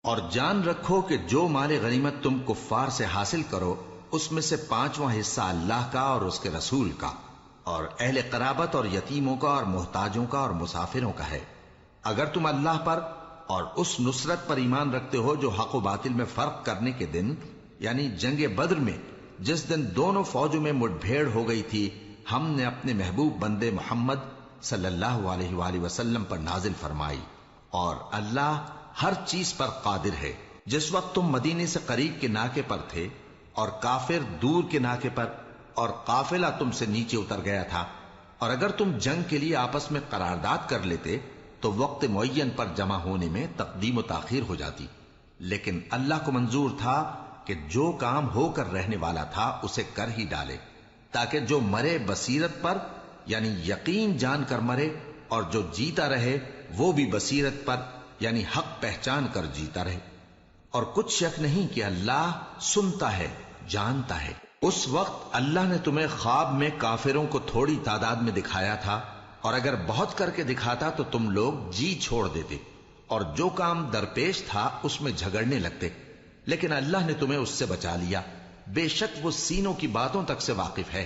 اور جان رکھو کہ جو مال غنیمت تم کفار سے حاصل کرو اس میں سے 5واں حصہ اللہ کا اور اس کے رسول کا اور اہل قرابت اور یتیموں کا اور محتاجوں کا اور مسافروں کا ہے، اگر تم اللہ پر اور اس نصرت پر ایمان رکھتے ہو جو حق و باطل میں فرق کرنے کے دن، یعنی جنگ بدر میں جس دن دونوں فوجوں میں مٹ بھیڑ ہو گئی تھی، ہم نے اپنے محبوب بندے محمد صلی اللہ علیہ وآلہ وسلم پر نازل فرمائی، اور اللہ ہر چیز پر قادر ہے۔ جس وقت تم مدینے سے قریب کے ناکے پر تھے اور کافر دور کے ناکے پر، اور قافلہ تم سے نیچے اتر گیا تھا، اور اگر تم جنگ کے لیے آپس میں قرارداد کر لیتے تو وقت معین پر جمع ہونے میں تقدیم و تاخیر ہو جاتی، لیکن اللہ کو منظور تھا کہ جو کام ہو کر رہنے والا تھا اسے کر ہی ڈالے، تاکہ جو مرے بصیرت پر یعنی یقین جان کر مرے، اور جو جیتا رہے وہ بھی بصیرت پر یعنی حق پہچان کر جیتا رہے۔ اور کچھ شک نہیں کہ اللہ سنتا ہے، جانتا ہے۔ اس وقت اللہ نے تمہیں خواب میں کافروں کو تھوڑی تعداد میں دکھایا تھا، اور اگر بہت کر کے دکھاتا تو تم لوگ جی چھوڑ دیتے اور جو کام درپیش تھا اس میں جھگڑنے لگتے، لیکن اللہ نے تمہیں اس سے بچا لیا، بے شک وہ سینوں کی باتوں تک سے واقف ہے۔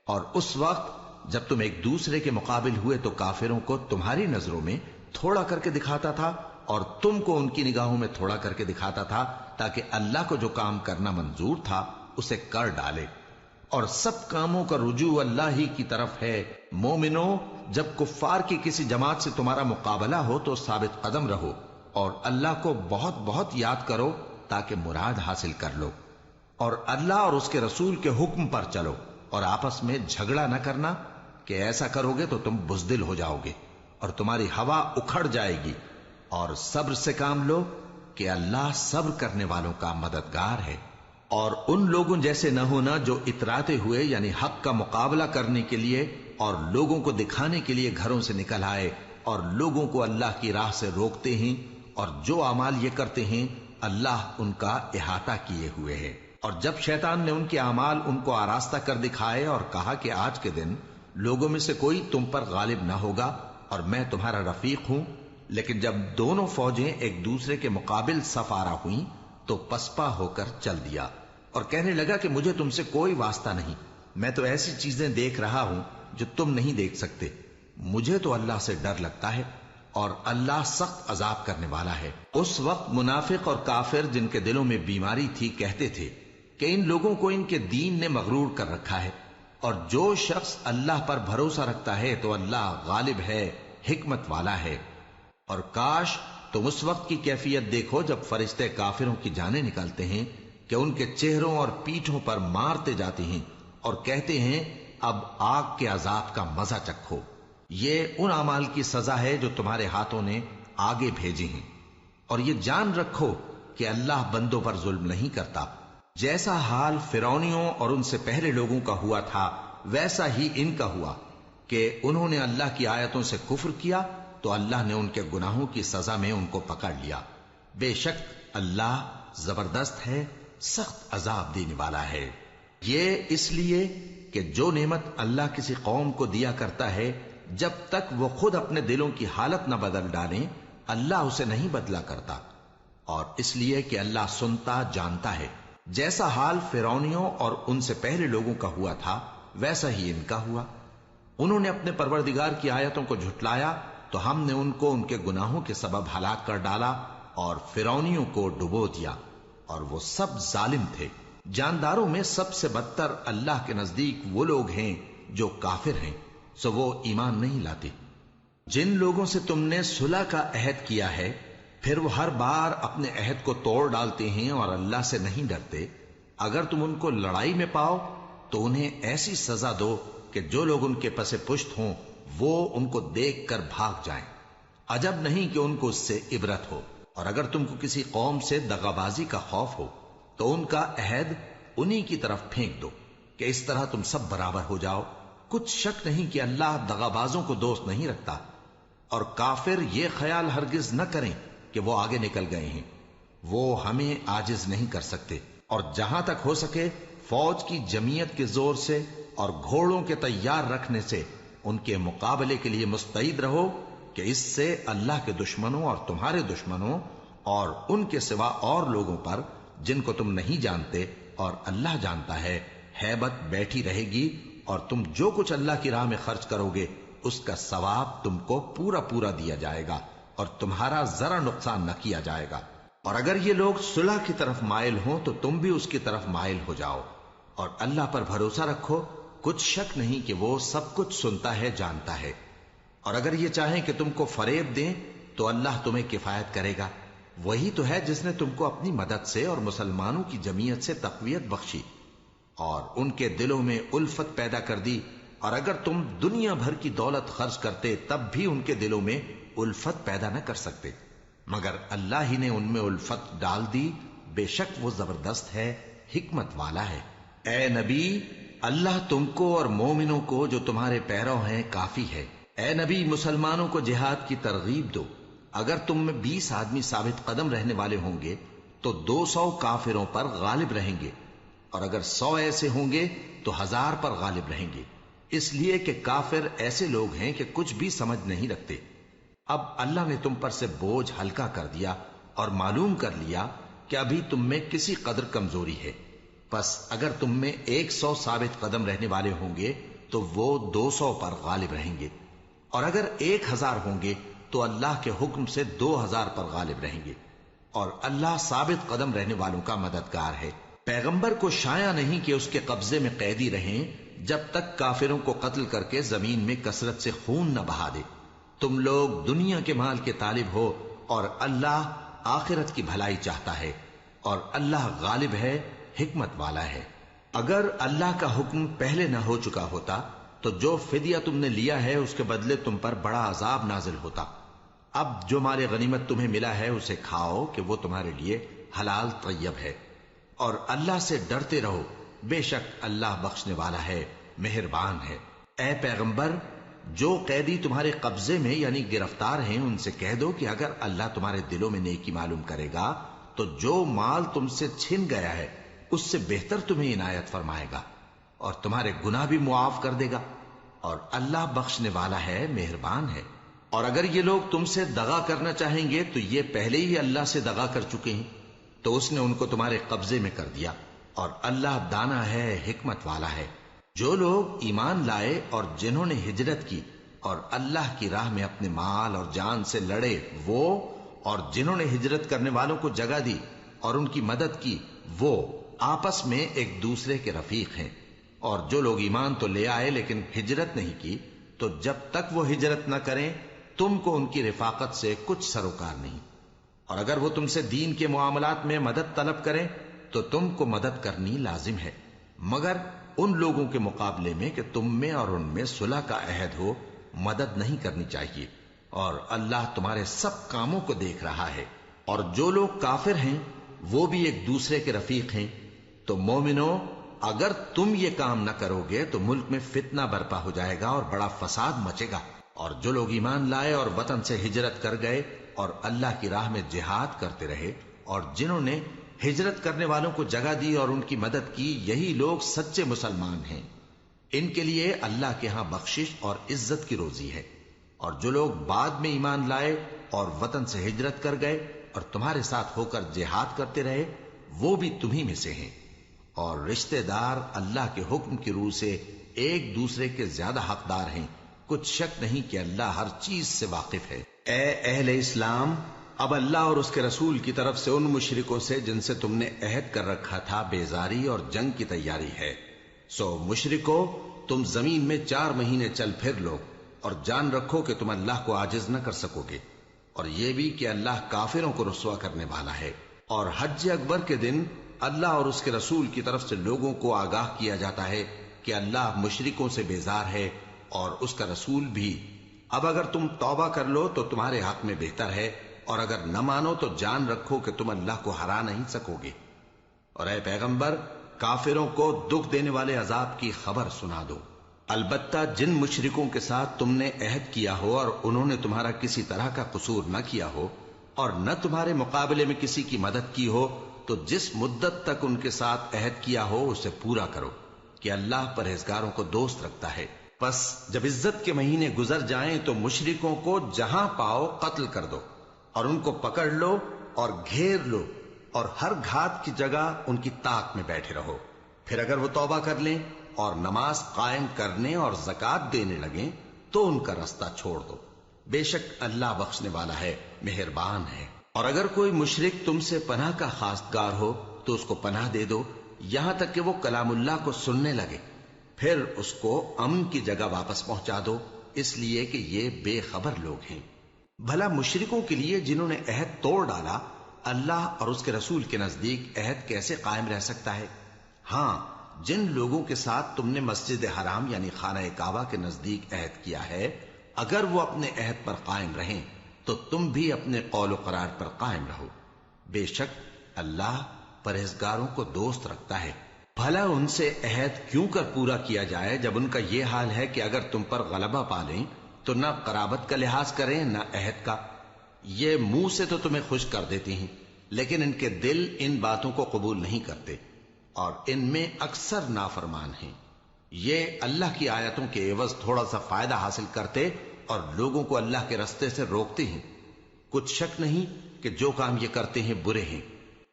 اور اس وقت جب تم ایک دوسرے کے مقابل ہوئے تو کافروں کو تمہاری نظروں میں تھوڑا کر کے دکھاتا تھا اور تم کو ان کی نگاہوں میں تھوڑا کر کے دکھاتا تھا، تاکہ اللہ کو جو کام کرنا منظور تھا اسے کر ڈالے، اور سب کاموں کا رجوع اللہ ہی کی طرف ہے۔ مومنو، جب کفار کی کسی جماعت سے تمہارا مقابلہ ہو تو ثابت قدم رہو اور اللہ کو بہت بہت یاد کرو تاکہ مراد حاصل کر لو، اور اللہ اور اس کے رسول کے حکم پر چلو، اور آپس میں جھگڑا نہ کرنا کہ ایسا کرو گے تو تم بزدل ہو جاؤ گے اور تمہاری ہوا اکھڑ جائے گی، اور صبر سے کام لو کہ اللہ صبر کرنے والوں کا مددگار ہے۔ اور ان لوگوں جیسے نہ ہونا جو اتراتے ہوئے یعنی حق کا مقابلہ کرنے کے لیے اور لوگوں کو دکھانے کے لیے گھروں سے نکل آئے اور لوگوں کو اللہ کی راہ سے روکتے ہیں، اور جو اعمال یہ کرتے ہیں اللہ ان کا احاطہ کیے ہوئے ہے۔ اور جب شیطان نے ان کے اعمال ان کو آراستہ کر دکھائے اور کہا کہ آج کے دن لوگوں میں سے کوئی تم پر غالب نہ ہوگا اور میں تمہارا رفیق ہوں، لیکن جب دونوں فوجیں ایک دوسرے کے مقابل صف آرا ہوئیں تو پسپا ہو کر چل دیا اور کہنے لگا کہ مجھے تم سے کوئی واسطہ نہیں، میں تو ایسی چیزیں دیکھ رہا ہوں جو تم نہیں دیکھ سکتے، مجھے تو اللہ سے ڈر لگتا ہے اور اللہ سخت عذاب کرنے والا ہے۔ اس وقت منافق اور کافر جن کے دلوں میں بیماری تھی کہتے تھے کہ ان لوگوں کو ان کے دین نے مغرور کر رکھا ہے، اور جو شخص اللہ پر بھروسہ رکھتا ہے تو اللہ غالب ہے، حکمت والا ہے۔ اور کاش تم اس وقت کی کیفیت دیکھو جب فرشتے کافروں کی جانیں نکالتے ہیں کہ ان کے چہروں اور پیٹھوں پر مارتے جاتے ہیں اور کہتے ہیں اب آگ کے عذاب کا مزہ چکھو، یہ ان اعمال کی سزا ہے جو تمہارے ہاتھوں نے آگے بھیجی ہیں۔ اور یہ جان رکھو کہ اللہ بندوں پر ظلم نہیں کرتا، جیسا حال فرعونیوں اور ان سے پہلے لوگوں کا ہوا تھا ویسا ہی ان کا ہوا کہ انہوں نے اللہ کی آیتوں سے کفر کیا تو اللہ نے ان کے گناہوں کی سزا میں ان کو پکڑ لیا، بے شک اللہ زبردست ہے، سخت عذاب دینے والا ہے۔ یہ اس لیے کہ جو نعمت اللہ کسی قوم کو دیا کرتا ہے جب تک وہ خود اپنے دلوں کی حالت نہ بدل ڈالیں اللہ اسے نہیں بدلا کرتا، اور اس لیے کہ اللہ سنتا جانتا ہے۔ جیسا حال فرعونیوں اور ان سے پہلے لوگوں کا ہوا تھا ویسا ہی ان کا ہوا، انہوں نے اپنے پروردگار کی آیتوں کو جھٹلایا تو ہم نے ان کو ان کے گناہوں کے سبب ہلاک کر ڈالا اور فرعونیوں کو ڈبو دیا، اور وہ سب ظالم تھے۔ جانداروں میں سب سے بدتر اللہ کے نزدیک وہ لوگ ہیں جو کافر ہیں، سو وہ ایمان نہیں لاتے۔ جن لوگوں سے تم نے صلح کا عہد کیا ہے پھر وہ ہر بار اپنے عہد کو توڑ ڈالتے ہیں اور اللہ سے نہیں ڈرتے، اگر تم ان کو لڑائی میں پاؤ تو انہیں ایسی سزا دو کہ جو لوگ ان کے پس پشت ہوں وہ ان کو دیکھ کر بھاگ جائیں، عجب نہیں کہ ان کو اس سے عبرت ہو۔ اور اگر تم کو کسی قوم سے دغابازی کا خوف ہو تو ان کا عہد انہی کی طرف پھینک دو کہ اس طرح تم سب برابر ہو جاؤ، کچھ شک نہیں کہ اللہ دغابازوں کو دوست نہیں رکھتا۔ اور کافر یہ خیال ہرگز نہ کریں کہ وہ آگے نکل گئے ہیں، وہ ہمیں عاجز نہیں کر سکتے، اور جہاں تک ہو سکے فوج کی جمعیت کے زور سے اور گھوڑوں کے تیار رکھنے سے ان کے مقابلے کے لیے مستعد رہو کہ اس سے اللہ کے دشمنوں اور تمہارے دشمنوں اور ان کے سوا اور لوگوں پر جن کو تم نہیں جانتے اور اللہ جانتا ہے ہیبت بیٹھی رہے گی، اور تم جو کچھ اللہ کی راہ میں خرچ کرو گے اس کا ثواب تم کو پورا پورا دیا جائے گا اور تمہارا ذرا نقصان نہ کیا جائے گا۔ اور اگر یہ لوگ صلح کی طرف مائل ہوں تو تم بھی اس کی طرف مائل ہو جاؤ، اور اللہ پر بھروسہ رکھو، کچھ شک نہیں کہ وہ سب کچھ سنتا ہے، جانتا ہے۔ اور اگر یہ چاہیں کہ تم کو فریب دیں تو اللہ تمہیں کفایت کرے گا، وہی تو ہے جس نے تم کو اپنی مدد سے اور مسلمانوں کی جمعیت سے تقویت بخشی اور ان کے دلوں میں الفت پیدا کر دی، اور اگر تم دنیا بھر کی دولت خرچ کرتے تب بھی ان کے دلوں میں الفت پیدا نہ کر سکتے، مگر اللہ ہی نے ان میں الفت ڈال دی، بے شک وہ زبردست ہے، حکمت والا ہے۔ اے نبی، اللہ تم کو اور مومنوں کو جو تمہارے پیرو ہیں کافی ہے۔ اے نبی، مسلمانوں کو جہاد کی ترغیب دو، اگر تم میں 20 آدمی ثابت قدم رہنے والے ہوں گے تو 200 کافروں پر غالب رہیں گے، اور اگر 100 ایسے ہوں گے تو 1000 پر غالب رہیں گے، اس لیے کہ کافر ایسے لوگ ہیں کہ کچھ بھی سمجھ نہیں رکھتے۔ اب اللہ نے تم پر سے بوجھ ہلکا کر دیا اور معلوم کر لیا کہ ابھی تم میں کسی قدر کمزوری ہے، پس اگر تم میں 100 ثابت قدم رہنے والے ہوں گے تو وہ 200 پر غالب رہیں گے، اور اگر 1000 ہوں گے تو اللہ کے حکم سے 2000 پر غالب رہیں گے، اور اللہ ثابت قدم رہنے والوں کا مددگار ہے۔ پیغمبر کو شایع نہیں کہ اس کے قبضے میں قیدی رہیں جب تک کافروں کو قتل کر کے زمین میں کثرت سے خون نہ بہا دے۔ تم لوگ دنیا کے مال کے طالب ہو اور اللہ آخرت کی بھلائی چاہتا ہے، اور اللہ غالب ہے، حکمت والا ہے۔ اگر اللہ کا حکم پہلے نہ ہو چکا ہوتا تو جو فدیہ تم نے لیا ہے اس کے بدلے تم پر بڑا عذاب نازل ہوتا۔ اب جو مال غنیمت تمہیں ملا ہے اسے کھاؤ کہ وہ تمہارے لیے حلال طیب ہے، اور اللہ سے ڈرتے رہو، بے شک اللہ بخشنے والا ہے، مہربان ہے۔ اے پیغمبر، جو قیدی تمہارے قبضے میں یعنی گرفتار ہیں ان سے کہہ دو کہ اگر اللہ تمہارے دلوں میں نیکی معلوم کرے گا تو جو مال تم سے چھن گیا ہے اس سے بہتر تمہیں عنایت فرمائے گا، اور تمہارے گناہ بھی معاف کر دے گا، اور اللہ بخشنے والا ہے، مہربان ہے۔ اور اگر یہ لوگ تم سے دغا کرنا چاہیں گے تو یہ پہلے ہی اللہ سے دغا کر چکے ہیں، تو اس نے ان کو تمہارے قبضے میں کر دیا، اور اللہ دانا ہے، حکمت والا ہے۔ جو لوگ ایمان لائے اور جنہوں نے ہجرت کی اور اللہ کی راہ میں اپنے مال اور جان سے لڑے، وہ اور جنہوں نے ہجرت کرنے والوں کو جگہ دی اور ان کی مدد کی، وہ آپس میں ایک دوسرے کے رفیق ہیں۔ اور جو لوگ ایمان تو لے آئے لیکن ہجرت نہیں کی، تو جب تک وہ ہجرت نہ کریں تم کو ان کی رفاقت سے کچھ سروکار نہیں، اور اگر وہ تم سے دین کے معاملات میں مدد طلب کریں تو تم کو مدد کرنی لازم ہے، مگر ان لوگوں کے مقابلے میں کہ تم میں اور ان میں صلح کا عہد ہو مدد نہیں کرنی چاہیے، اور اللہ تمہارے سب کاموں کو دیکھ رہا ہے۔ اور جو لوگ کافر ہیں وہ بھی ایک دوسرے کے رفیق ہیں۔ تو مومنو، اگر تم یہ کام نہ کرو گے تو ملک میں فتنہ برپا ہو جائے گا اور بڑا فساد مچے گا۔ اور جو لوگ ایمان لائے اور وطن سے ہجرت کر گئے اور اللہ کی راہ میں جہاد کرتے رہے، اور جنہوں نے ہجرت کرنے والوں کو جگہ دی اور ان کی مدد کی، یہی لوگ سچے مسلمان ہیں، ان کے لیے اللہ کے ہاں بخشش اور عزت کی روزی ہے۔ اور جو لوگ بعد میں ایمان لائے اور وطن سے ہجرت کر گئے اور تمہارے ساتھ ہو کر جہاد کرتے رہے، وہ بھی تمہیں میں سے ہیں، اور رشتہ دار اللہ کے حکم کی روح سے ایک دوسرے کے زیادہ حقدار ہیں، کچھ شک نہیں کہ اللہ ہر چیز سے واقف ہے۔ اے اہل اسلام، اب اللہ اور اس کے رسول کی طرف سے ان مشرکوں سے جن سے تم نے عہد کر رکھا تھا بیزاری اور جنگ کی تیاری ہے، سو مشرکو، تم زمین میں 4 مہینے چل پھر لو، اور جان رکھو کہ تم اللہ کو عاجز نہ کر سکو گے، اور یہ بھی کہ اللہ کافروں کو رسوا کرنے والا ہے۔ اور حج اکبر کے دن اللہ اور اس کے رسول کی طرف سے لوگوں کو آگاہ کیا جاتا ہے کہ اللہ مشرکوں سے بیزار ہے اور اس کا رسول بھی۔ اب اگر تم توبہ کر لو تو تمہارے حق میں بہتر ہے، اور اگر نہ مانو تو جان رکھو کہ تم اللہ کو ہرا نہیں سکو گے۔ اور اے پیغمبر، کافروں کو دکھ دینے والے عذاب کی خبر سنا دو۔ البتہ جن مشرکوں کے ساتھ تم نے عہد کیا ہو اور انہوں نے تمہارا کسی طرح کا قصور نہ کیا ہو اور نہ تمہارے مقابلے میں کسی کی مدد کی ہو، تو جس مدت تک ان کے ساتھ عہد کیا ہو اسے پورا کرو، کہ اللہ پرہیزگاروں کو دوست رکھتا ہے۔ پس جب عزت کے مہینے گزر جائیں تو مشرکوں کو جہاں پاؤ قتل کر دو، اور ان کو پکڑ لو اور گھیر لو اور ہر گھات کی جگہ ان کی طاق میں بیٹھے رہو. پھر اگر وہ توبہ کر لیں اور نماز قائم کرنے اور زکات دینے لگیں تو ان کا رستہ چھوڑ دو. بے شک اللہ بخشنے والا ہے، مہربان ہے. اور اگر کوئی مشرک تم سے پناہ کا خواستگار ہو تو اس کو پناہ دے دو یہاں تک کہ وہ کلام اللہ کو سننے لگے. پھر اس کو امن کی جگہ واپس پہنچا دو، اس لیے کہ یہ بے خبر لوگ ہیں. بھلا مشرکوں کے لیے جنہوں نے عہد توڑ ڈالا اللہ اور اس کے رسول کے نزدیک عہد کیسے قائم رہ سکتا ہے؟ ہاں، جن لوگوں کے ساتھ تم نے مسجد حرام یعنی خانہ کعبہ کے نزدیک عہد کیا ہے، اگر وہ اپنے عہد پر قائم رہیں تو تم بھی اپنے قول و قرار پر قائم رہو. بے شک اللہ پرہیزگاروں کو دوست رکھتا ہے. بھلا ان سے عہد کیوں کر پورا کیا جائے جب ان کا یہ حال ہے کہ اگر تم پر غلبہ پا لیں تو نہ قرابت کا لحاظ کریں نہ عہد کا. یہ منہ سے تو تمہیں خوش کر دیتی ہیں لیکن ان کے دل ان باتوں کو قبول نہیں کرتے اور ان میں اکثر نافرمان ہیں. یہ اللہ کی آیتوں کے عوض تھوڑا سا فائدہ حاصل کرتے اور لوگوں کو اللہ کے رستے سے روکتے ہیں. کچھ شک نہیں کہ جو کام یہ کرتے ہیں برے ہیں.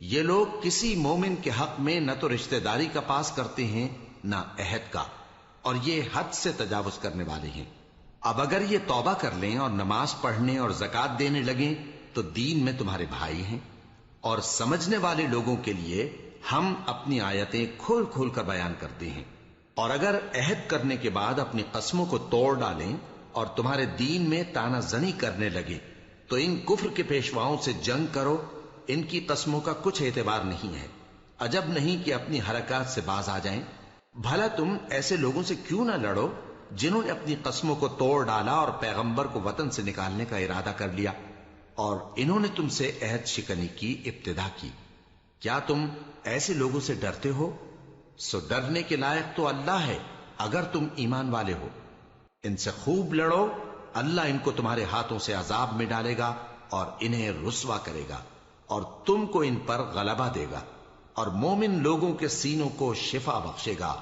یہ لوگ کسی مومن کے حق میں نہ تو رشتہ داری کا پاس کرتے ہیں نہ عہد کا، اور یہ حد سے تجاوز کرنے والے ہیں. اب اگر یہ توبہ کر لیں اور نماز پڑھنے اور زکات دینے لگیں تو دین میں تمہارے بھائی ہیں. اور سمجھنے والے لوگوں کے لیے ہم اپنی آیتیں کھول کھول کر بیان کرتے ہیں. اور اگر عہد کرنے کے بعد اپنی قسموں کو توڑ ڈالیں اور تمہارے دین میں تانا زنی کرنے لگے تو ان کفر کے پیشواؤں سے جنگ کرو. ان کی قسموں کا کچھ اعتبار نہیں ہے. عجب نہیں کہ اپنی حرکات سے باز آ جائیں. بھلا تم ایسے لوگوں سے کیوں نہ لڑو جنہوں نے اپنی قسموں کو توڑ ڈالا اور پیغمبر کو وطن سے نکالنے کا ارادہ کر لیا اور انہوں نے تم سے عہد شکنی کی ابتدا کی. کیا تم ایسے لوگوں سے ڈرتے ہو؟ سو ڈرنے کے لائق تو اللہ ہے اگر تم ایمان والے ہو. ان سے خوب لڑو، اللہ ان کو تمہارے ہاتھوں سے عذاب میں ڈالے گا اور انہیں رسوا کرے گا اور تم کو ان پر غلبہ دے گا اور مومن لوگوں کے سینوں کو شفا بخشے گا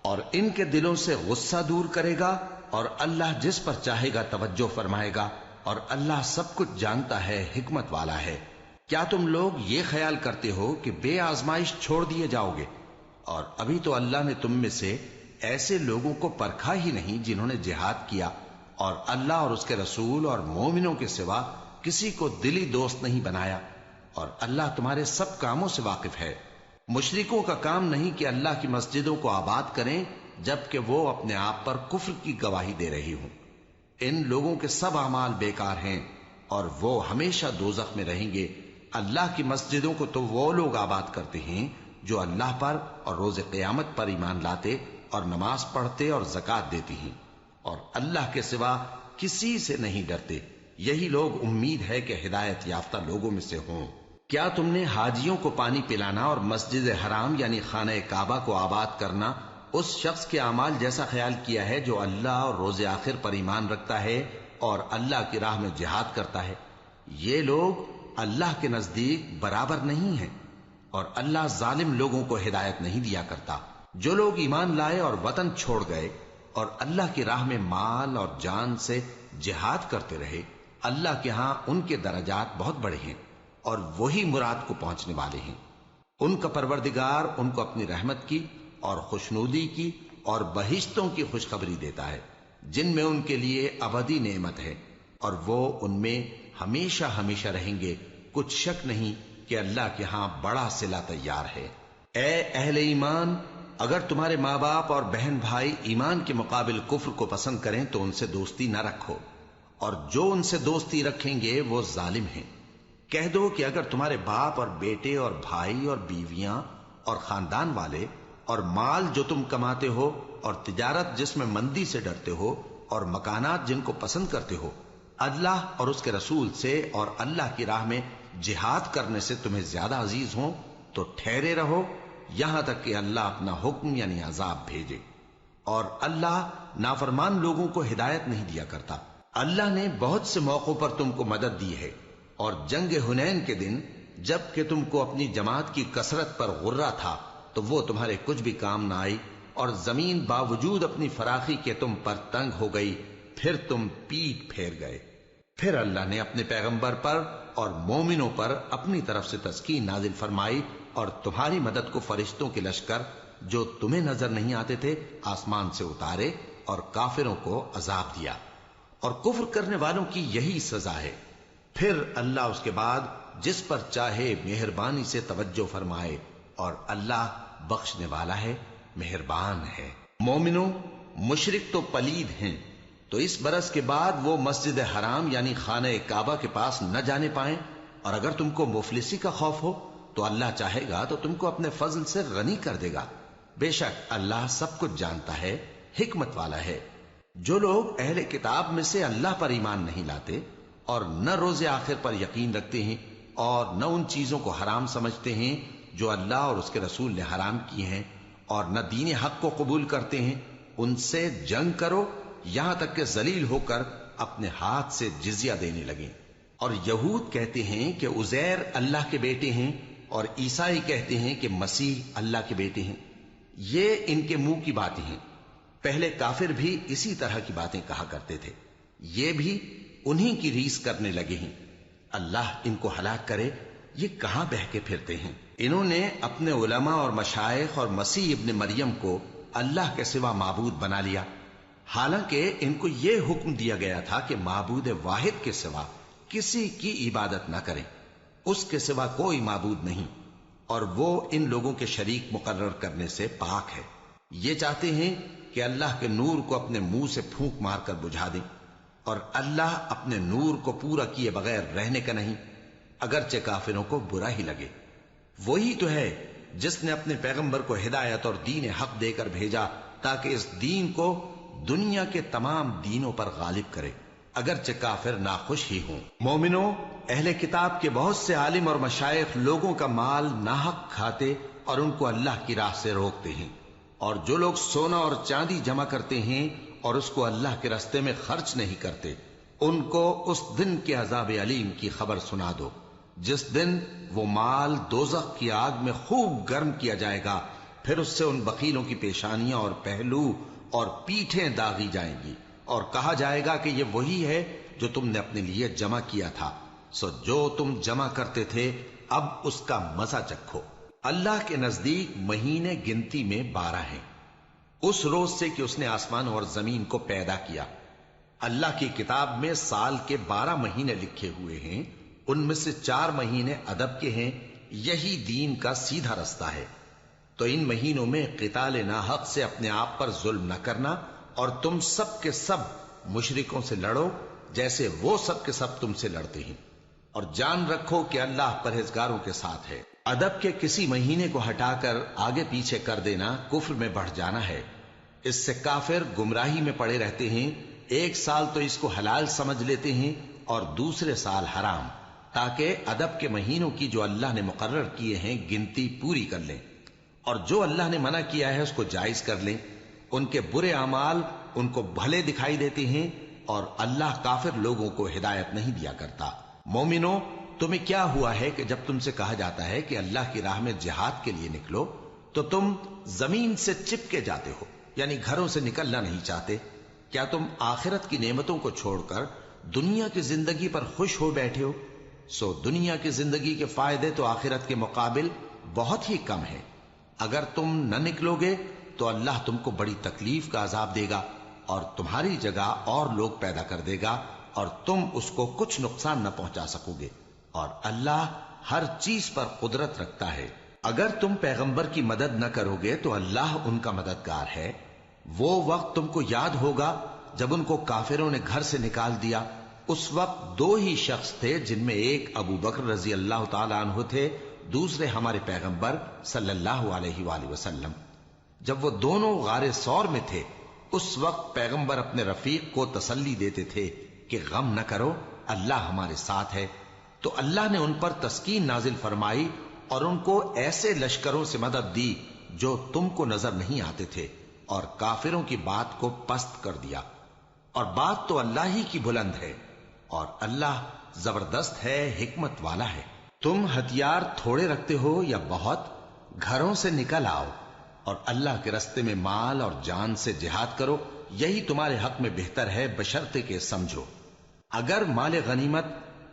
اور ان کے دلوں سے غصہ دور کرے گا اور اللہ جس پر چاہے گا توجہ فرمائے گا اور اللہ سب کچھ جانتا ہے، حکمت والا ہے. کیا تم لوگ یہ خیال کرتے ہو کہ بے آزمائش چھوڑ دیے جاؤ گے؟ اور ابھی تو اللہ نے تم میں سے ایسے لوگوں کو پرکھا ہی نہیں جنہوں نے جہاد کیا اور اللہ اور اس کے رسول اور مومنوں کے سوا کسی کو دلی دوست نہیں بنایا. اور اللہ تمہارے سب کاموں سے واقف ہے. مشرکوں کا کام نہیں کہ اللہ کی مسجدوں کو آباد کریں جبکہ وہ اپنے آپ پر کفر کی گواہی دے رہی ہوں. ان لوگوں کے سب اعمال بیکار ہیں اور وہ ہمیشہ دوزخ میں رہیں گے. اللہ کی مسجدوں کو تو وہ لوگ آباد کرتے ہیں جو اللہ پر اور روز قیامت پر ایمان لاتے اور نماز پڑھتے اور زکات دیتے ہیں اور اللہ کے سوا کسی سے نہیں ڈرتے. یہی لوگ امید ہے کہ ہدایت یافتہ لوگوں میں سے ہوں. کیا تم نے حاجیوں کو پانی پلانا اور مسجد حرام یعنی خانہ کعبہ کو آباد کرنا اس شخص کے اعمال جیسا خیال کیا ہے جو اللہ اور روز آخر پر ایمان رکھتا ہے اور اللہ کی راہ میں جہاد کرتا ہے؟ یہ لوگ اللہ کے نزدیک برابر نہیں ہیں اور اللہ ظالم لوگوں کو ہدایت نہیں دیا کرتا. جو لوگ ایمان لائے اور وطن چھوڑ گئے اور اللہ کی راہ میں مال اور جان سے جہاد کرتے رہے، اللہ کے ہاں ان کے درجات بہت بڑے ہیں اور وہی مراد کو پہنچنے والے ہیں. ان کا پروردگار ان کو اپنی رحمت کی اور خوشنودی کی اور بہشتوں کی خوشخبری دیتا ہے جن میں ان کے لیے ابدی نعمت ہے اور وہ ان میں ہمیشہ ہمیشہ رہیں گے. کچھ شک نہیں کہ اللہ کے ہاں بڑا صلہ تیار ہے. اے اہل ایمان، اگر تمہارے ماں باپ اور بہن بھائی ایمان کے مقابل کفر کو پسند کریں تو ان سے دوستی نہ رکھو، اور جو ان سے دوستی رکھیں گے وہ ظالم ہیں. کہہ دو کہ اگر تمہارے باپ اور بیٹے اور بھائی اور بیویاں اور خاندان والے اور مال جو تم کماتے ہو اور تجارت جس میں مندی سے ڈرتے ہو اور مکانات جن کو پسند کرتے ہو اللہ اور اس کے رسول سے اور اللہ کی راہ میں جہاد کرنے سے تمہیں زیادہ عزیز ہوں تو ٹھہرے رہو یہاں تک کہ اللہ اپنا حکم یعنی عذاب بھیجے. اور اللہ نافرمان لوگوں کو ہدایت نہیں دیا کرتا. اللہ نے بہت سے موقعوں پر تم کو مدد دی ہے اور جنگ حنین کے دن جب کہ تم کو اپنی جماعت کی کثرت پر غرہ تھا تو وہ تمہارے کچھ بھی کام نہ آئی اور زمین باوجود اپنی فراخی کے تم پر تنگ ہو گئی، پھر تم پیٹ پھیر گئے. پھر اللہ نے اپنے پیغمبر پر اور مومنوں پر اپنی طرف سے تسکین نازل فرمائی اور تمہاری مدد کو فرشتوں کے لشکر جو تمہیں نظر نہیں آتے تھے آسمان سے اتارے اور کافروں کو عذاب دیا، اور کفر کرنے والوں کی یہی سزا ہے۔ پھر اللہ اس کے بعد جس پر چاہے مہربانی سے توجہ فرمائے، اور اللہ بخشنے والا ہے، مہربان ہے۔ مومنوں، مشرک تو پلید ہیں، تو اس برس کے بعد وہ مسجد حرام یعنی خانہ کعبہ کے پاس نہ جانے پائیں، اور اگر تم کو مفلسی کا خوف ہو تو اللہ چاہے گا تو تم کو اپنے فضل سے غنی کر دے گا۔ بے شک اللہ سب کچھ جانتا ہے، حکمت والا ہے۔ جو لوگ اہل کتاب میں سے اللہ پر ایمان نہیں لاتے اور نہ روز آخر پر یقین رکھتے ہیں اور نہ ان چیزوں کو حرام سمجھتے ہیں جو اللہ اور اس کے رسول نے حرام کی ہیں، اور نہ دین حق کو قبول کرتے ہیں، ان سے جنگ کرو یہاں تک کہ ذلیل ہو کر اپنے ہاتھ سے جزیہ دینے لگیں۔ اور یہود کہتے ہیں کہ عزیر اللہ کے بیٹے ہیں، اور عیسائی کہتے ہیں کہ مسیح اللہ کے بیٹے ہیں۔ یہ ان کے منہ کی باتیں ہیں، پہلے کافر بھی اسی طرح کی باتیں کہا کرتے تھے، یہ بھی انہی کی ریس کرنے لگے ہیں۔ اللہ ان کو ہلاک کرے، یہ کہاں بہہ کے پھرتے ہیں۔ انہوں نے اپنے علماء اور مشائخ اور مسیح ابن مریم کو اللہ کے سوا معبود بنا لیا، حالانکہ ان کو یہ حکم دیا گیا تھا کہ معبود واحد کے سوا کسی کی عبادت نہ کریں، اس کے سوا کوئی معبود نہیں، اور وہ ان لوگوں کے شریک مقرر کرنے سے پاک ہے۔ یہ چاہتے ہیں کہ اللہ کے نور کو اپنے منہ سے پھونک مار کر بجھا دیں، اور اللہ اپنے نور کو پورا کیے بغیر رہنے کا نہیں، اگرچہ کافروں کو برا ہی لگے۔ وہی تو ہے جس نے اپنے پیغمبر کو ہدایت اور دین حق دے کر بھیجا تاکہ اس دین کو دنیا کے تمام دینوں پر غالب کرے، اگرچہ کافر ناخوش ہی ہوں۔ مومنوں، اہل کتاب کے بہت سے عالم اور مشائخ لوگوں کا مال ناحق کھاتے اور ان کو اللہ کی راہ سے روکتے ہیں، اور جو لوگ سونا اور چاندی جمع کرتے ہیں اور اس کو اللہ کے راستے میں خرچ نہیں کرتے، ان کو اس دن کے عذاب علیم کی خبر سنا دو، جس دن وہ مال دوزخ کی آگ میں خوب گرم کیا جائے گا، پھر اس سے ان بخیلوں کی پیشانیاں اور پہلو اور پیٹھیں داغی جائیں گی، اور کہا جائے گا کہ یہ وہی ہے جو تم نے اپنے لیے جمع کیا تھا، سو جو تم جمع کرتے تھے اب اس کا مزہ چکھو۔ اللہ کے نزدیک مہینے گنتی میں 12 ہیں، اس روز سے کہ اس نے آسمان اور زمین کو پیدا کیا۔ اللہ کی کتاب میں سال کے 12 مہینے لکھے ہوئے ہیں، ان میں سے 4 مہینے ادب کے ہیں، یہی دین کا سیدھا رستہ ہے۔ تو ان مہینوں میں قتال ناحق سے اپنے آپ پر ظلم نہ کرنا، اور تم سب کے سب مشرکوں سے لڑو جیسے وہ سب کے سب تم سے لڑتے ہیں، اور جان رکھو کہ اللہ پرہیزگاروں کے ساتھ ہے۔ ادب کے کسی مہینے کو ہٹا کر آگے پیچھے کر دینا کفر میں بڑھ جانا ہے، اس سے کافر گمراہی میں پڑے رہتے ہیں۔ ایک سال تو اس کو حلال سمجھ لیتے ہیں اور دوسرے سال حرام، تاکہ ادب کے مہینوں کی جو اللہ نے مقرر کیے ہیں گنتی پوری کر لیں، اور جو اللہ نے منع کیا ہے اس کو جائز کر لیں۔ ان کے برے اعمال ان کو بھلے دکھائی دیتے ہیں، اور اللہ کافر لوگوں کو ہدایت نہیں دیا کرتا۔ مومنوں، تمہیں کیا ہوا ہے کہ جب تم سے کہا جاتا ہے کہ اللہ کی راہ میں جہاد کے لیے نکلو تو تم زمین سے چپکے جاتے ہو، یعنی گھروں سے نکلنا نہیں چاہتے؟ کیا تم آخرت کی نعمتوں کو چھوڑ کر دنیا کی زندگی پر خوش ہو بیٹھے ہو؟ سو دنیا کی زندگی کے فائدے تو آخرت کے مقابل بہت ہی کم ہے۔ اگر تم نہ نکلو گے تو اللہ تم کو بڑی تکلیف کا عذاب دے گا، اور تمہاری جگہ اور لوگ پیدا کر دے گا، اور تم اس کو کچھ نقصان نہ پہنچا سکو گے، اور اللہ ہر چیز پر قدرت رکھتا ہے۔ اگر تم پیغمبر کی مدد نہ کرو گے تو اللہ ان کا مددگار ہے۔ وہ وقت تم کو یاد ہوگا جب ان کو کافروں نے گھر سے نکال دیا، اس وقت 2 ہی شخص تھے، جن میں ایک ابو بکر رضی اللہ تعالی عنہ تھے، دوسرے ہمارے پیغمبر صلی اللہ علیہ وآلہ وسلم۔ جب وہ دونوں غار ثور میں تھے، اس وقت پیغمبر اپنے رفیق کو تسلی دیتے تھے کہ غم نہ کرو، اللہ ہمارے ساتھ ہے۔ تو اللہ نے ان پر تسکین نازل فرمائی اور ان کو ایسے لشکروں سے مدد دی جو تم کو نظر نہیں آتے تھے، اور کافروں کی بات کو پست کر دیا۔ اور بات تو اللہ ہی کی بلند ہے، اور اللہ زبردست ہے، حکمت والا ہے۔ تم ہتھیار تھوڑے رکھتے ہو یا بہت، گھروں سے نکل آؤ اور اللہ کے راستے میں مال اور جان سے جہاد کرو، یہی تمہارے حق میں بہتر ہے، بشرطے کہ سمجھو۔ اگر مال غنیمت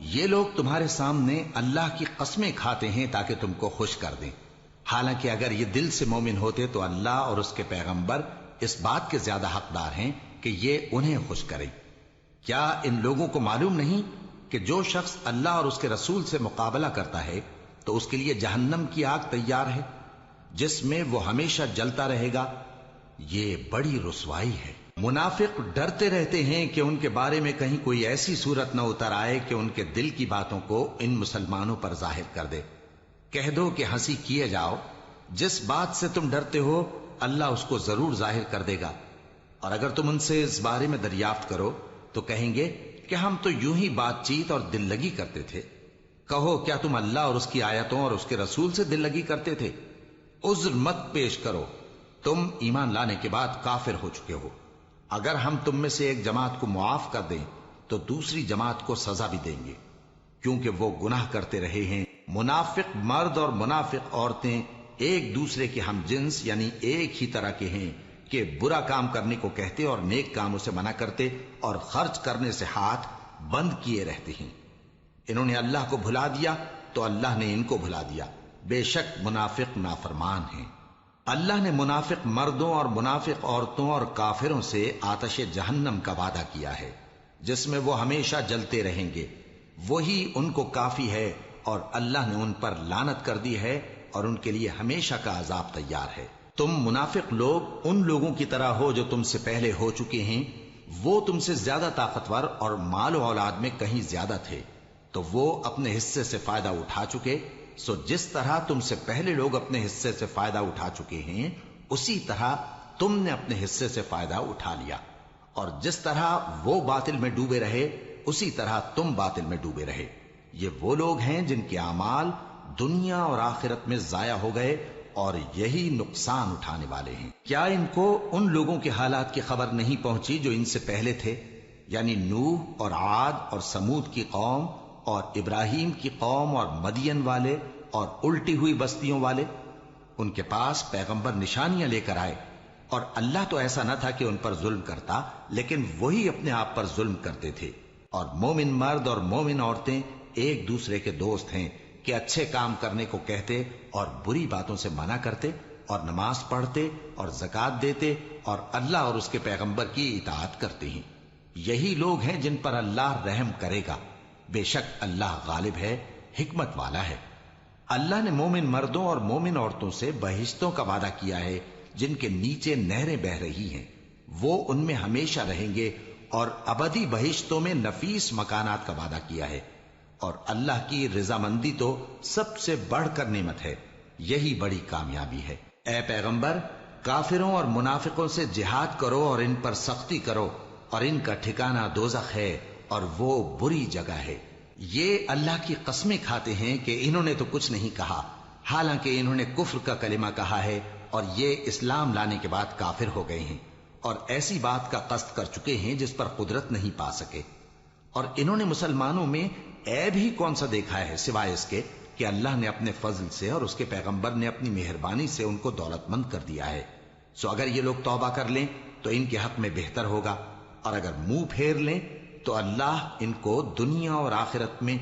یہ لوگ تمہارے سامنے اللہ کی قسمیں کھاتے ہیں تاکہ تم کو خوش کر دیں، حالانکہ اگر یہ دل سے مومن ہوتے تو اللہ اور اس کے پیغمبر اس بات کے زیادہ حقدار ہیں کہ یہ انہیں خوش کریں۔ کیا ان لوگوں کو معلوم نہیں کہ جو شخص اللہ اور اس کے رسول سے مقابلہ کرتا ہے تو اس کے لیے جہنم کی آگ تیار ہے جس میں وہ ہمیشہ جلتا رہے گا؟ یہ بڑی رسوائی ہے۔ منافق ڈرتے رہتے ہیں کہ ان کے بارے میں کہیں کوئی ایسی صورت نہ اتر آئے کہ ان کے دل کی باتوں کو ان مسلمانوں پر ظاہر کر دے۔ کہہ دو کہ ہنسی کیے جاؤ، جس بات سے تم ڈرتے ہو اللہ اس کو ضرور ظاہر کر دے گا، اور اگر تم ان سے اس بارے میں دریافت کرو تو کہیں گے کہ ہم تو یوں ہی بات چیت اور دل لگی کرتے تھے۔ کہو کیا تم اللہ اور اس کی آیتوں اور اس کے رسول سے دل لگی کرتے تھے؟ عذر مت پیش کرو، تم ایمان لانے کے بعد کافر ہو چکے ہو۔ اگر ہم تم میں سے ایک جماعت کو معاف کر دیں تو دوسری جماعت کو سزا بھی دیں گے، کیونکہ وہ گناہ کرتے رہے ہیں۔ منافق مرد اور منافق عورتیں ایک دوسرے کے ہم جنس یعنی ایک ہی طرح کے ہیں کہ برا کام کرنے کو کہتے اور نیک کاموں سے منع کرتے اور خرچ کرنے سے ہاتھ بند کیے رہتے ہیں۔ انہوں نے اللہ کو بھلا دیا تو اللہ نے ان کو بھلا دیا، بے شک منافق نافرمان ہیں۔ اللہ نے منافق مردوں اور منافق عورتوں اور کافروں سے آتش جہنم کا وعدہ کیا ہے جس میں وہ ہمیشہ جلتے رہیں گے، وہی ان کو کافی ہے، اور اللہ نے ان پر لعنت کر دی ہے اور ان کے لیے ہمیشہ کا عذاب تیار ہے۔ تم منافق لوگ ان لوگوں کی طرح ہو جو تم سے پہلے ہو چکے ہیں، وہ تم سے زیادہ طاقتور اور مال و اولاد میں کہیں زیادہ تھے تو وہ اپنے حصے سے فائدہ اٹھا چکے، سو جس طرح تم سے پہلے لوگ اپنے حصے سے فائدہ اٹھا چکے ہیں اسی طرح تم نے اپنے حصے سے فائدہ اٹھا لیا، اور جس طرح وہ باطل میں ڈوبے رہے اسی طرح تم باطل میں ڈوبے رہے۔ یہ وہ لوگ ہیں جن کے اعمال دنیا اور آخرت میں ضائع ہو گئے اور یہی نقصان اٹھانے والے ہیں۔ کیا ان کو ان لوگوں کے حالات کی خبر نہیں پہنچی جو ان سے پہلے تھے، یعنی نوح اور عاد اور سمود کی قوم اور ابراہیم کی قوم اور مدین والے اور الٹی ہوئی بستیوں والے؟ ان کے پاس پیغمبر نشانیاں لے کر آئے، اور اللہ تو ایسا نہ تھا کہ ان پر ظلم کرتا، لیکن وہی اپنے آپ پر ظلم کرتے تھے۔ اور مومن مرد اور مومن عورتیں ایک دوسرے کے دوست ہیں کہ اچھے کام کرنے کو کہتے اور بری باتوں سے منع کرتے اور نماز پڑھتے اور زکوٰۃ دیتے اور اللہ اور اس کے پیغمبر کی اطاعت کرتے ہیں۔ یہی لوگ ہیں جن پر اللہ رحم کرے گا، بے شک اللہ غالب ہے، حکمت والا ہے۔ اللہ نے مومن مردوں اور مومن عورتوں سے بہشتوں کا وعدہ کیا ہے جن کے نیچے نہریں بہ رہی ہیں، وہ ان میں ہمیشہ رہیں گے، اور ابدی بہشتوں میں نفیس مکانات کا وعدہ کیا ہے۔ اور اللہ کی رضامندی تو سب سے بڑھ کر نعمت ہے، یہی بڑی کامیابی ہے۔ اے پیغمبر، کافروں اور منافقوں سے جہاد کرو اور ان پر سختی کرو، اور ان کا ٹھکانہ دوزخ ہے اور وہ بری جگہ ہے۔ یہ اللہ کی قسمیں کھاتے ہیں کہ انہوں نے تو کچھ نہیں کہا، حالانکہ انہوں نے کفر کا کلمہ کہا ہے اور یہ اسلام لانے کے بعد کافر ہو گئے ہیں، اور ایسی بات کا قصد کر چکے ہیں جس پر قدرت نہیں پا سکے۔ اور انہوں نے مسلمانوں میں عیب ہی کون سا دیکھا ہے سوائے اس کے کہ اللہ نے اپنے فضل سے اور اس کے پیغمبر نے اپنی مہربانی سے ان کو دولت مند کر دیا ہے۔ سو اگر یہ لوگ توبہ کر لیں تو ان کے حق میں بہتر ہوگا، اور اگر منہ پھیر لیں تو اللہ ان کو دنیا اور آخرت میں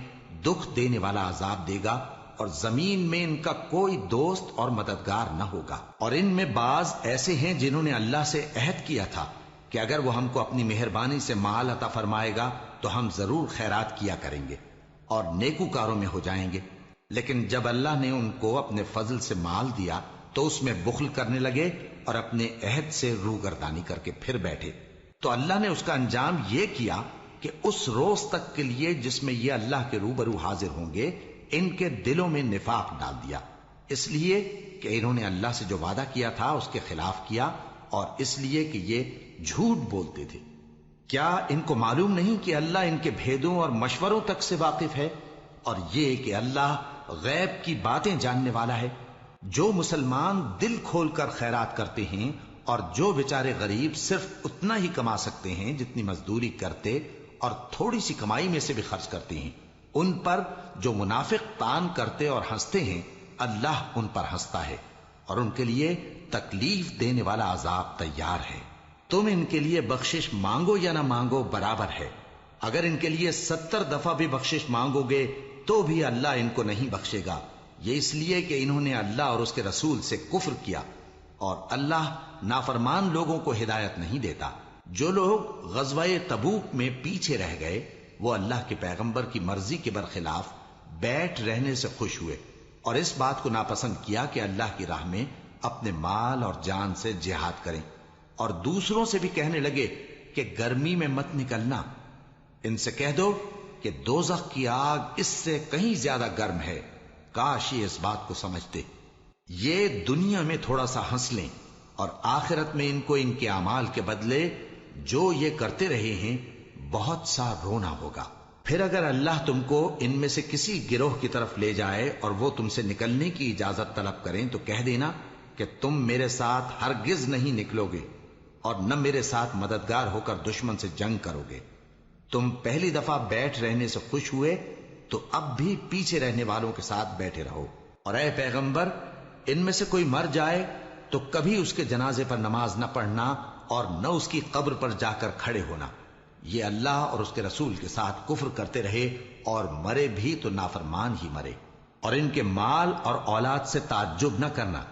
دکھ دینے والا عذاب دے گا، اور زمین میں ان کا کوئی دوست اور مددگار نہ ہوگا۔ اور ان میں بعض ایسے ہیں جنہوں نے اللہ سے عہد کیا تھا کہ اگر وہ ہم کو اپنی مہربانی سے مال عطا فرمائے گا تو ہم ضرور خیرات کیا کریں گے اور نیکوکاروں میں ہو جائیں گے، لیکن جب اللہ نے ان کو اپنے فضل سے مال دیا تو اس میں بخل کرنے لگے اور اپنے عہد سے روگردانی کر کے پھر بیٹھے، تو اللہ نے اس کا انجام یہ کیا کہ اس روز تک کے لیے جس میں یہ اللہ کے روبرو حاضر ہوں گے ان کے دلوں میں نفاق ڈال دیا، اس لیے کہ انہوں نے اللہ سے جو وعدہ کیا تھا اس کے خلاف کیا، اور اس لیے کہ یہ جھوٹ بولتے تھے۔ کیا ان کو معلوم نہیں کہ اللہ ان کے بھیدوں اور مشوروں تک سے واقف ہے، اور یہ کہ اللہ غیب کی باتیں جاننے والا ہے؟ جو مسلمان دل کھول کر خیرات کرتے ہیں اور جو بیچارے غریب صرف اتنا ہی کما سکتے ہیں جتنی مزدوری کرتے اور تھوڑی سی کمائی میں سے بھی خرچ کرتے ہیں، ان پر جو منافق تان کرتے اور ہنستے ہیں اللہ ان پر ہنستا ہے، اور ان کے لیے تکلیف دینے والا عذاب تیار ہے۔ تم ان کے لیے بخشش مانگو یا نہ مانگو برابر ہے، اگر ان کے لیے 70 دفعہ بھی بخشش مانگو گے تو بھی اللہ ان کو نہیں بخشے گا، یہ اس لیے کہ انہوں نے اللہ اور اس کے رسول سے کفر کیا، اور اللہ نافرمان لوگوں کو ہدایت نہیں دیتا۔ جو لوگ غزوہ تبوک میں پیچھے رہ گئے وہ اللہ کے پیغمبر کی مرضی کے برخلاف بیٹھ رہنے سے خوش ہوئے اور اس بات کو ناپسند کیا کہ اللہ کی راہ میں اپنے مال اور جان سے جہاد کریں، اور دوسروں سے بھی کہنے لگے کہ گرمی میں مت نکلنا، ان سے کہہ دو کہ دوزخ کی آگ اس سے کہیں زیادہ گرم ہے، کاش یہ اس بات کو سمجھتے۔ یہ دنیا میں تھوڑا سا ہنس لیں اور آخرت میں ان کو ان کے اعمال کے بدلے جو یہ کرتے رہے ہیں بہت سا رونا ہوگا۔ پھر اگر اللہ تم کو ان میں سے کسی گروہ کی طرف لے جائے اور وہ تم سے نکلنے کی اجازت طلب کریں تو کہہ دینا کہ تم میرے ساتھ ہرگز نہیں نکلو گے اور نہ میرے ساتھ مددگار ہو کر دشمن سے جنگ کرو گے۔ تم پہلی دفعہ بیٹھ رہنے سے خوش ہوئے تو اب بھی پیچھے رہنے والوں کے ساتھ بیٹھے رہو، اور اے پیغمبر ان میں سے کوئی مر جائے تو کبھی اس کے جنازے پر نماز نہ پڑھنا اور نہ اس کی قبر پر جا کر کھڑے ہونا، یہ اللہ اور اس کے رسول کے ساتھ کفر کرتے رہے اور مرے بھی تو نافرمان ہی مرے۔ اور ان کے مال اور اولاد سے تعجب نہ کرنا،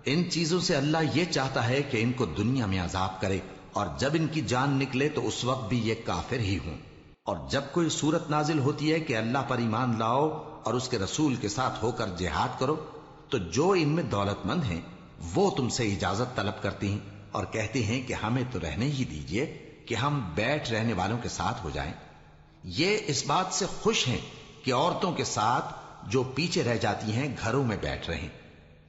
ان چیزوں سے اللہ یہ چاہتا ہے کہ ان کو دنیا میں عذاب کرے، اور جب ان کی جان نکلے تو اس وقت بھی یہ کافر ہی ہوں۔ اور جب کوئی صورت نازل ہوتی ہے کہ اللہ پر ایمان لاؤ اور اس کے رسول کے ساتھ ہو کر جہاد کرو تو جو ان میں دولت مند ہیں وہ تم سے اجازت طلب کرتی ہیں اور کہتے ہیں کہ ہمیں تو رہنے ہی دیجئے کہ ہم بیٹھ رہنے والوں کے ساتھ ہو جائیں۔ یہ اس بات سے خوش ہیں کہ عورتوں کے ساتھ جو پیچھے رہ جاتی ہیں گھروں میں بیٹھ رہیں،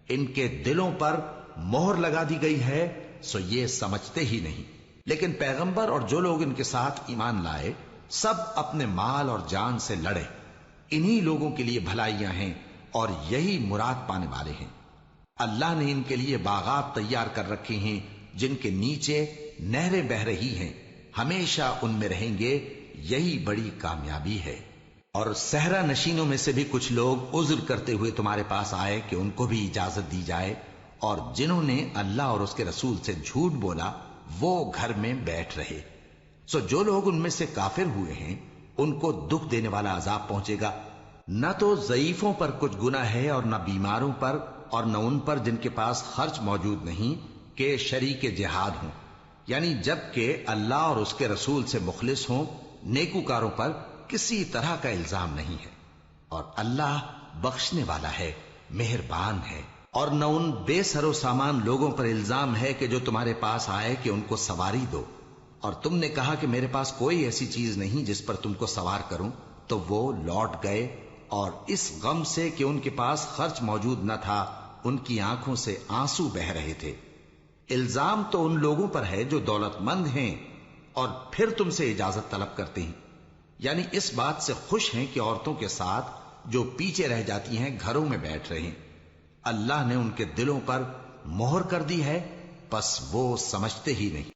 ان کے دلوں پر مہر لگا دی گئی ہے سو یہ سمجھتے ہی نہیں۔ لیکن پیغمبر اور جو لوگ ان کے ساتھ ایمان لائے سب اپنے مال اور جان سے لڑے، انہی لوگوں کے لیے بھلائیاں ہیں اور یہی مراد پانے والے ہیں۔ اللہ نے ان کے لیے باغات تیار کر رکھے ہیں جن کے نیچے نہریں بہ رہی ہیں، ہمیشہ ان میں رہیں گے، یہی بڑی کامیابی ہے۔ اور صحرا نشینوں میں سے بھی کچھ لوگ عذر کرتے ہوئے تمہارے پاس آئے کہ ان کو بھی اجازت دی جائے، اور جنہوں نے اللہ اور اس کے رسول سے جھوٹ بولا وہ گھر میں بیٹھ رہے۔ سو جو لوگ ان میں سے کافر ہوئے ہیں ان کو دکھ دینے والا عذاب پہنچے گا، نہ تو ضعیفوں پر کچھ گناہ ہے اور نہ بیماروں پر اور نہ ان پر جن کے پاس خرچ موجود نہیں کہ شریک جہاد ہوں، یعنی جب کہ اللہ اور اس کے رسول سے مخلص ہوں، نیکوکاروں پر کسی طرح کا الزام نہیں ہے، اور اللہ بخشنے والا ہے، مہربان ہے۔ اور نہ ان بے سر و سامان لوگوں پر الزام ہے کہ جو تمہارے پاس آئے کہ ان کو سواری دو، اور تم نے کہا کہ میرے پاس کوئی ایسی چیز نہیں جس پر تم کو سوار کروں، تو وہ لوٹ گئے، اور اس غم سے کہ ان کے پاس خرچ موجود نہ تھا ان کی آنکھوں سے آنسو بہ رہے تھے۔ الزام تو ان لوگوں پر ہے جو دولت مند ہیں اور پھر تم سے اجازت طلب کرتے ہیں، یعنی اس بات سے خوش ہیں کہ عورتوں کے ساتھ جو پیچھے رہ جاتی ہیں گھروں میں بیٹھ رہے ہیں۔ اللہ نے ان کے دلوں پر مہر کر دی ہے، پس وہ سمجھتے ہی نہیں۔